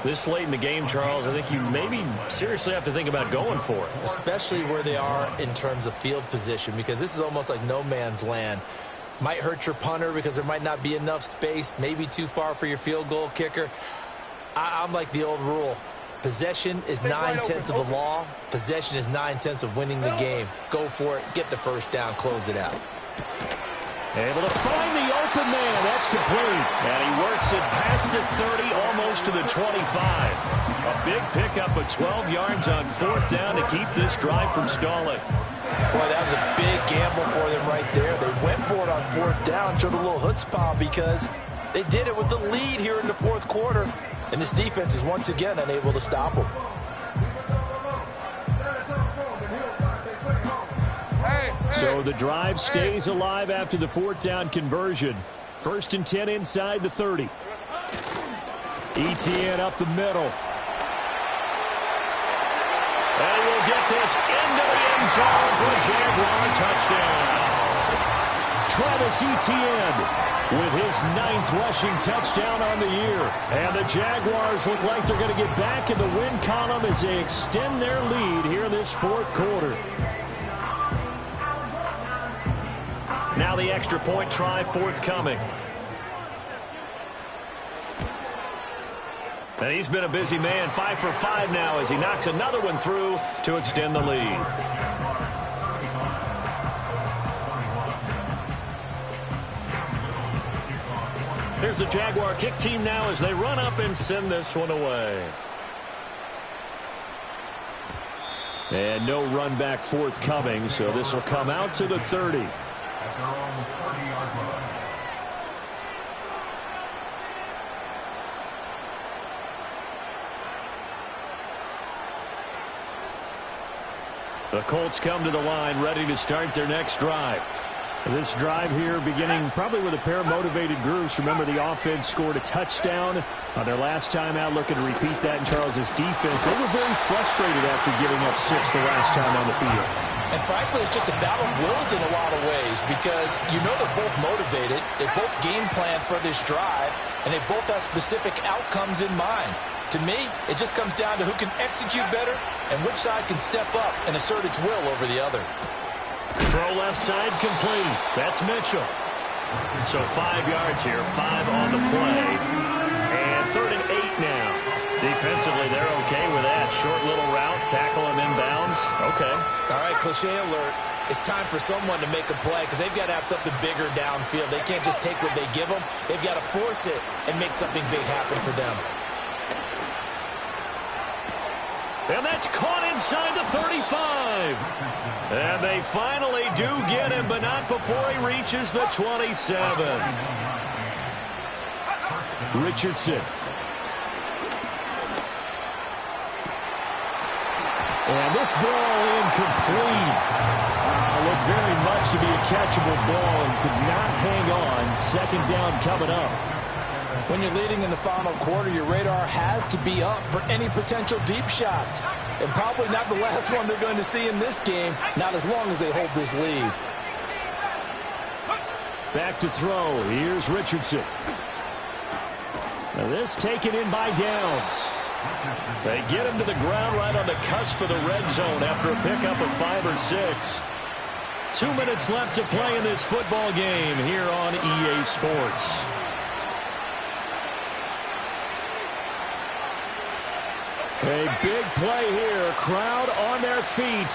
This late in the game, Charles, I think you maybe seriously have to think about going for it. Especially where they are in terms of field position, because this is almost like no man's land. Might hurt your punter because there might not be enough space, maybe too far for your field goal kicker. I'm like the old rule. Possession is 9/10 of the law. Possession is 9/10 of winning the game. Go for it. Get the first down. Close it out. Able to find the open man. That's complete. And he works it past the 30, almost to the 25. A big pickup of 12 yards on 4th down to keep this drive from stalling. Boy, that was a big gamble for them right there. They went for it on 4th down, showed a little chutzpah because they did it with the lead here in the 4th quarter. And this defense is once again unable to stop them. So the drive stays alive after the 4th down conversion. 1st and 10 inside the 30. ETN up the middle. And we'll get this into the end zone for a Jaguar touchdown. Travis Etienne with his 9th rushing touchdown on the year. And the Jaguars look like they're going to get back in the win column as they extend their lead here in this 4th quarter. Now the extra point try forthcoming. And he's been a busy man, 5 for 5 now as he knocks another one through to extend the lead. Here's the Jaguar kick team now as they run up and send this one away. And no run back forthcoming, so this will come out to the 30. At their own 30-yard line. The Colts come to the line ready to start their next drive. This drive here beginning probably with a pair of motivated groups. Remember, the offense scored a touchdown on their last time out, looking to repeat that in Charles's defense. They were very frustrated after giving up 6 the last time on the field. And frankly, it's just a battle of wills in a lot of ways because you know they're both motivated, they both game plan for this drive, and they both have specific outcomes in mind. To me, it just comes down to who can execute better and which side can step up and assert its will over the other. Throw left side complete. That's Mitchell. So 5 yards here, 5 on the play. And 3rd and 8 now. Defensively, they're okay with that. Short little route, tackle him inbounds. Okay. All right, cliche alert. It's time for someone to make a play because they've got to have something bigger downfield. They can't just take what they give them. They've got to force it and make something big happen for them. And that's caught inside the 35. And they finally do get him, but not before he reaches the 27. Richardson. And this ball incomplete. Looked very much to be a catchable ball and could not hang on. 2nd down coming up. When you're leading in the final quarter, your radar has to be up for any potential deep shots. And probably not the last one they're going to see in this game, not as long as they hold this lead. Back to throw. Here's Richardson. Now this taken in by Downs. They get him to the ground right on the cusp of the red zone after a pickup of 5 or 6. 2 minutes left to play in this football game here on EA Sports. A big play here. Crowd on their feet.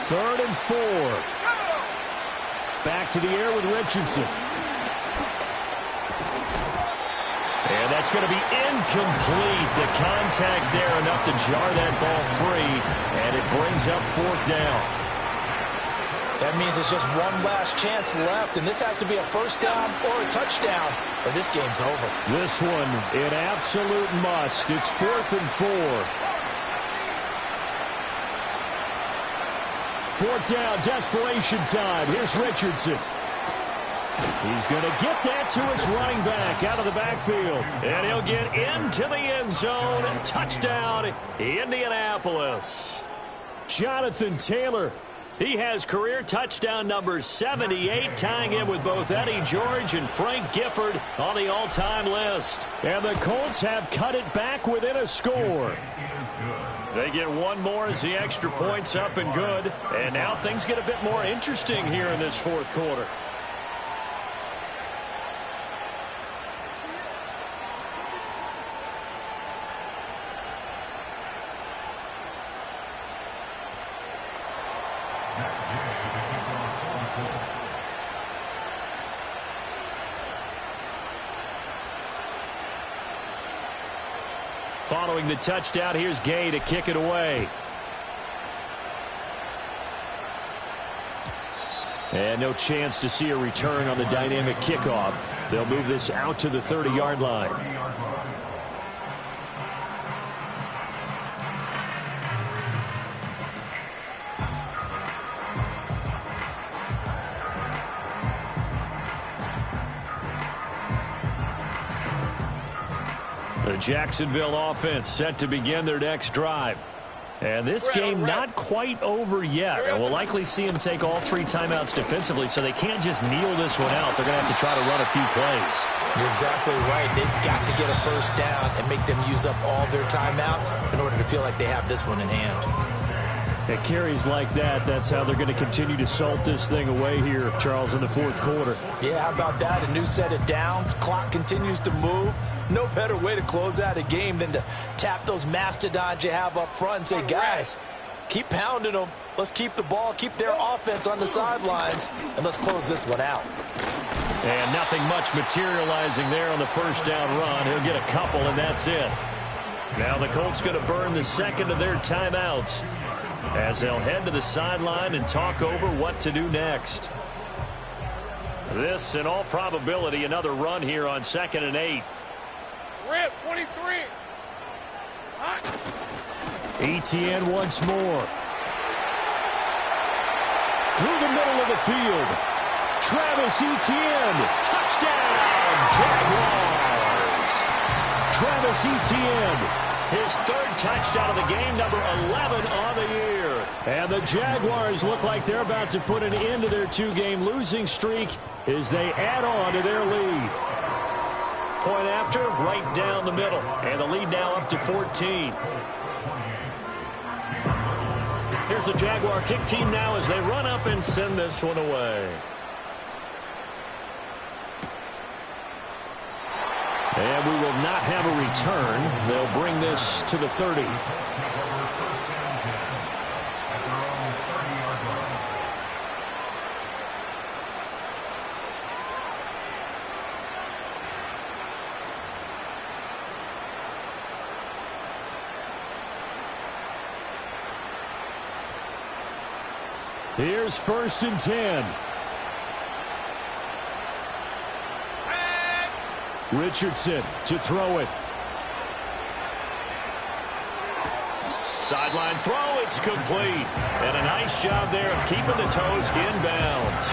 3rd and 4. Back to the air with Richardson. And that's going to be incomplete. The contact there enough to jar that ball free. And it brings up 4th down. That means it's just one last chance left, and this has to be a 1st down or a touchdown, or this game's over. This one, an absolute must. It's 4th and 4. 4th down, desperation time. Here's Richardson. He's going to get that to his running back out of the backfield. And he'll get into the end zone. Touchdown, Indianapolis. Jonathan Taylor. He has career touchdown number 78, tying him with both Eddie George and Frank Gifford on the all-time list. And the Colts have cut it back within a score. They get one more as the extra point's up and good. And now things get a bit more interesting here in this 4th quarter. Following the touchdown, here's Gay to kick it away. And no chance to see a return on the dynamic kickoff. They'll move this out to the 30-yard line. The Jacksonville offense set to begin their next drive. And this game not quite over yet. And we'll likely see them take all 3 timeouts defensively, so they can't just kneel this one out. They're going to have to try to run a few plays. You're exactly right. They've got to get a 1st down and make them use up all their timeouts in order to feel like they have this one in hand. At carries like that, that's how they're going to continue to salt this thing away here, Charles, in the fourth quarter. Yeah, how about that? A new set of downs. Clock continues to move. No better way to close out a game than to tap those mastodons you have up front and say, guys, keep pounding them. Let's keep the ball, keep their offense on the sidelines, and let's close this one out. And nothing much materializing there on the first down run. He'll get a couple, and that's it. Now the Colts going to burn the second of their timeouts as they'll head to the sideline and talk over what to do next. This, in all probability, another run here on 2nd and 8. Rip, 23. Hot. Etienne once more. Through the middle of the field. Travis Etienne. Touchdown, Jaguars. Travis Etienne. His third touchdown of the game, number 11 on the year. And the Jaguars look like they're about to put an end to their 2-game losing streak as they add on to their lead. Point after, right down the middle. And the lead now up to 14. Here's the Jaguar kick team now as they run up and send this one away. And we will not have a return. They'll bring this to the 30. Here's 1st and 10. Richardson to throw it. Sideline throw, it's complete. And a nice job there of keeping the toes inbounds.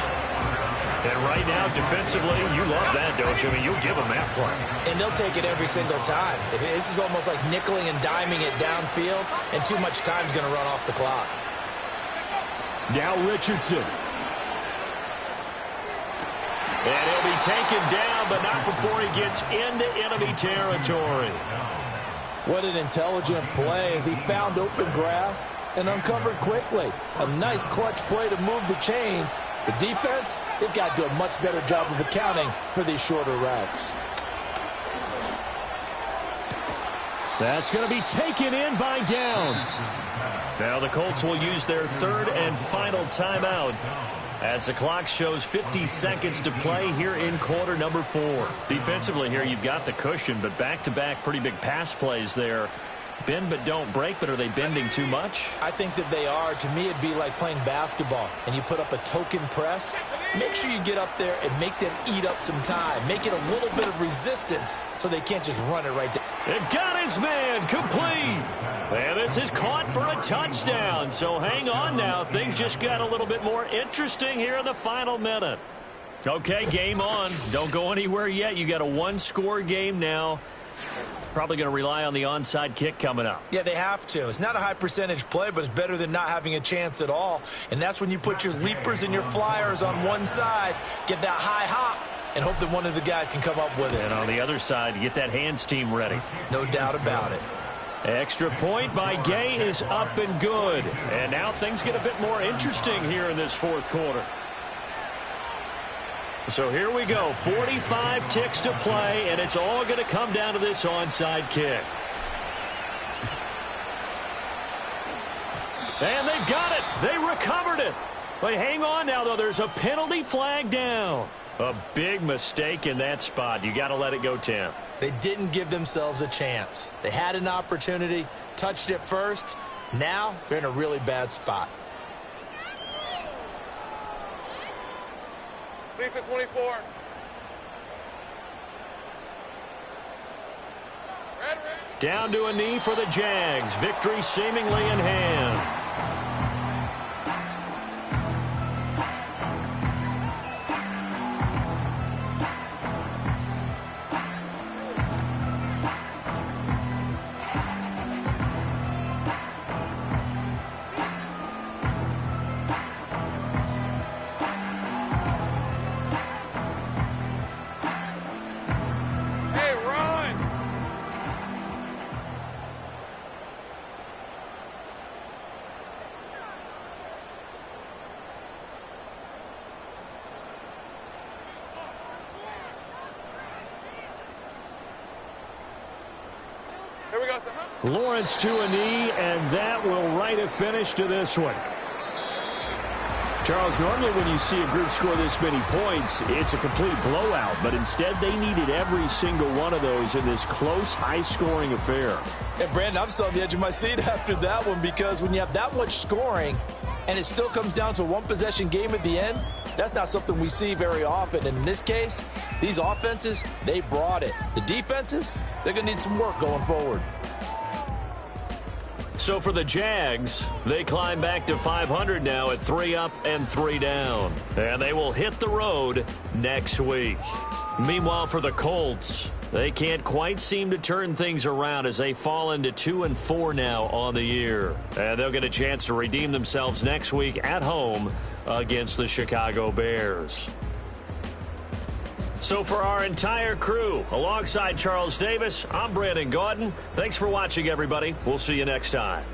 And right now, defensively, you love that, don't you? I mean, you'll give them that play. And they'll take it every single time. This is almost like nickeling and diming it downfield, and too much time's going to run off the clock. Now Richardson. And he'll be taken down, but not before he gets into enemy territory. What an intelligent play as he found open grass and uncovered quickly. A nice clutch play to move the chains. The defense, they've got to do a much better job of accounting for these shorter routes. That's going to be taken in by Downs. Now the Colts will use their 3rd and final timeout as the clock shows 50 seconds to play here in quarter number 4. Defensively here, you've got the cushion, but back-to-back pretty big pass plays there. Bend but don't break, but are they bending too much? I think that they are. To me, it'd be like playing basketball, and you put up a token press. Make sure you get up there and make them eat up some time. Make it a little bit of resistance so they can't just run it right there. It got his man complete. And this is caught for a touchdown. So hang on now. Things just got a little bit more interesting here in the final minute. Okay, game on. Don't go anywhere yet. You got a 1-score game now. Probably going to rely on the onside kick coming up. Yeah, they have to. It's not a high percentage play, but it's better than not having a chance at all. And that's when you put your leapers and your flyers on one side, get that high hop, and hope that one of the guys can come up with it. And on the other side, get that hands team ready. No doubt about it. Extra point by Gay is up and good. And now things get a bit more interesting here in this fourth quarter. So here we go. 45 ticks to play, and it's all going to come down to this onside kick. And they've got it. They recovered it. But hang on now, though. There's a penalty flag down. A big mistake in that spot. You got to let it go, Tim. They didn't give themselves a chance. They had an opportunity, touched it first. Now they're in a really bad spot. Lisa, 24. Red. Down to a knee for the Jags. Victory seemingly in hand. Here we go, sir. Lawrence to a knee, and that will write a finish to this one. Charles, normally when you see a group score this many points, it's a complete blowout. But instead, they needed every single one of those in this close, high-scoring affair. And, Brandon, I'm still on the edge of my seat after that one, because when you have that much scoring and it still comes down to a one-possession game at the end, that's not something we see very often. And in this case, these offenses, they brought it. The defenses, they're going to need some work going forward. So for the Jags, they climb back to 500 now at 3 up and 3 down. And they will hit the road next week. Meanwhile, for the Colts, they can't quite seem to turn things around as they fall into 2-4 now on the year. And they'll get a chance to redeem themselves next week at home against the Chicago Bears. So for our entire crew, alongside Charles Davis, I'm Brandon Gaudin. Thanks for watching, everybody. We'll see you next time.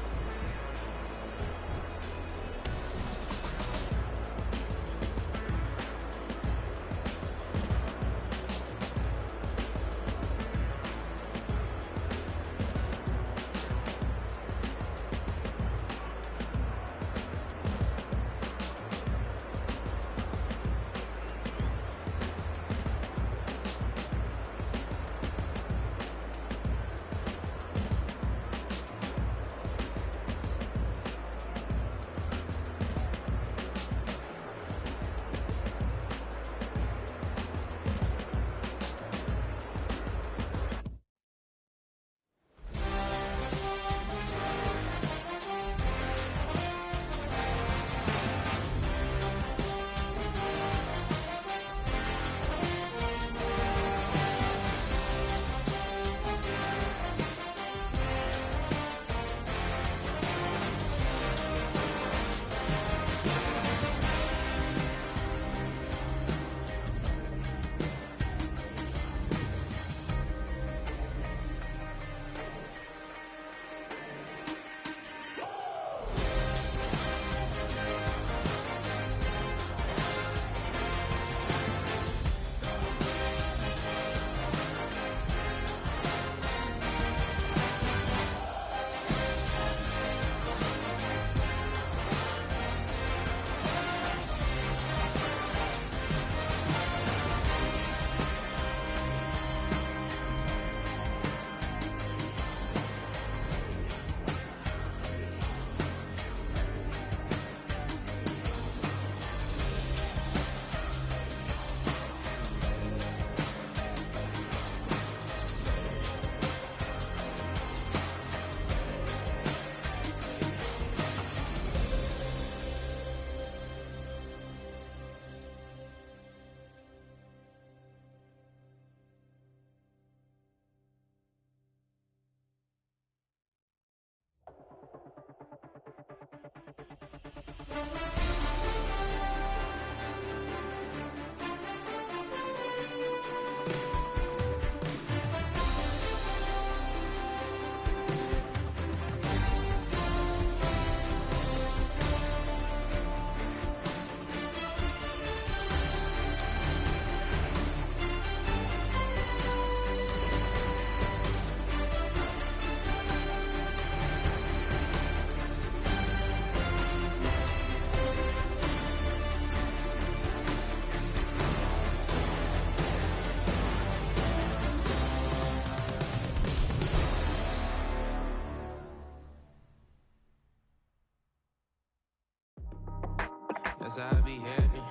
That's how I be happening.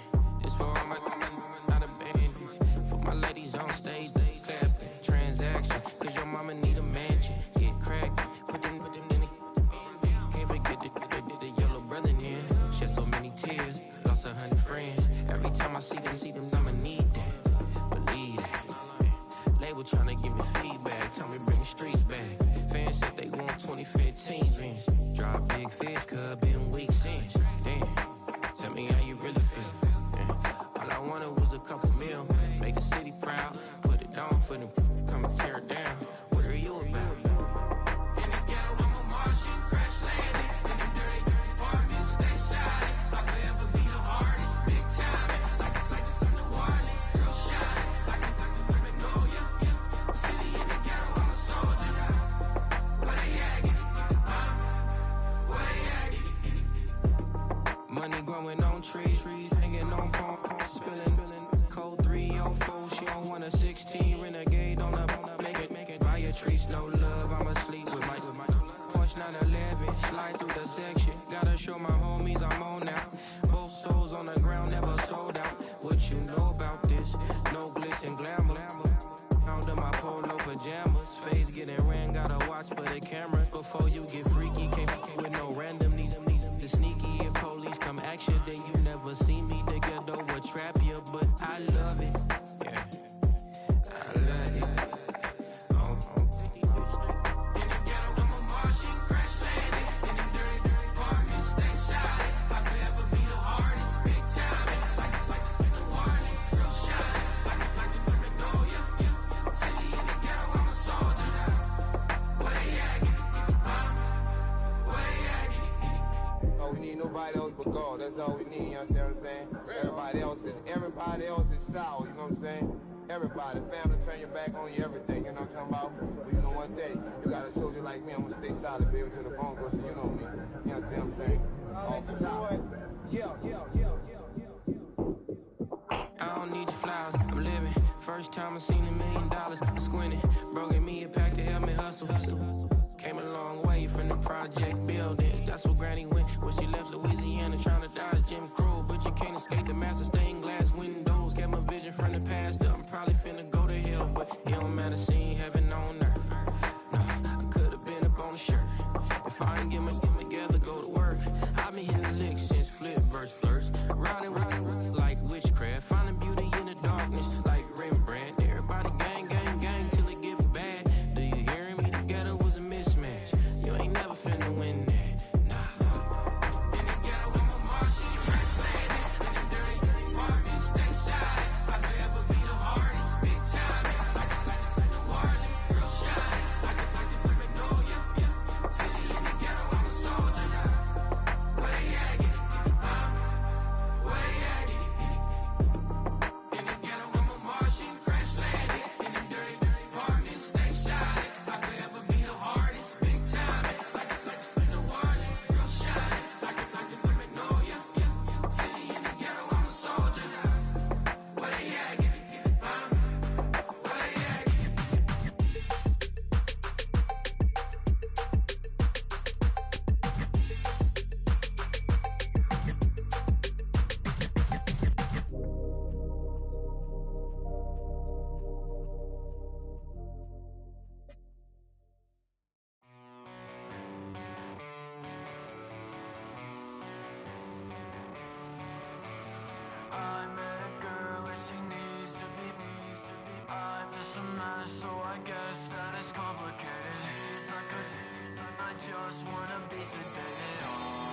This for all my not abandoned. For my ladies on stage, they clapping. Transaction, cause your mama need a mansion. Get cracked, put them in it. Can't forget the yellow brother in. Shed so many tears, lost 100 friends. Every time I see them, I'ma need that. Believe that. Label tryna give me feedback, tell me bring the streets back. Fans said they want 2015 Vince. Drop big fish, cuz been weak since. Damn. Tell me how you really feel. Yeah. All I wanted was a couple mil. Make the city proud. Put it down for them. Come and tear it down. What are you about? In the ghetto, I'm a Martian. Crash landing. In the dirty apartments. Stay shining. I'll forever be the hardest. Big time. Like the New Orleans. Girl shine. Like the women know you. City in the ghetto, I'm a soldier. streets, no love, I'm asleep with my Porsche 911, slide through the section. Gotta show my homies I'm on now. Both souls on the ground, never sold out. What you know about this? No glitz and glamour. Under my polo pajamas, face getting ran, gotta watch for the cameras. Before you get freaky, can't with no random needs. The sneaky, if police come action, then you never see me. The ghetto would trap you, but I love it. Yeah, I love it. In the ghetto, I'm a Martian, crash landed. In the dirty apartment, stay silent. I forever be the hardest, big time. Like the Warnings, real shine. Like the Paranoia. City in the ghetto, I'm a soldier. Where they at? Where they at? Oh, we need nobody else but God. That's all we need, you understand what I'm saying? Everybody else is sour, you know what I'm saying? Everybody, family, turn your back on you, everything, you know what I'm talking about? But you know one thing, you got a soldier like me, I'm gonna stay solid, baby, to the bone, bro, so you know me. You understand what I'm saying? Off the top. Yeah. I don't need your flowers, I'm living. First time I seen $1 million, I squinted. Bro, give me a pack to help me hustle. Came a long way from the project building. That's where Granny went when she left Louisiana, trying to dodge Jim Crow. But you can't escape the master stained glass windows. Got my vision from the past. I'm probably finna go to hell, but it don't matter, seeing heaven on earth. No, I could've been up on the shirt. If I ain't get my together, go to work. I've been hitting the licks since flip verse flirts. Riding like witchcraft, finding beauty in the darkness like Rembrandt. Everybody gang till it get bad. Do you hear me? The ghetto was a mismatch. You ain't never finna win that. Nah. In the ghetto, I'm a Martian, crash landed. In the dirty apartment, stay silent. I forever be the hardest, big time. Like the New Orleans, real shine. Like the Paranoia. City in the ghetto, I'm a soldier. Where they at? Where they at? In the ghetto, I'm a Martian, crash landed. In the dirty apartment, stay silent. I forever be the hardest, big time. Like the New Orleans, real shine. Like the Paranoia. City in the ghetto, I'm a soldier. Where they at? Where they at? I met a girl and she needs to be. I'm just a mess, so I guess that it's complicated. She's like I just wanna be sedated.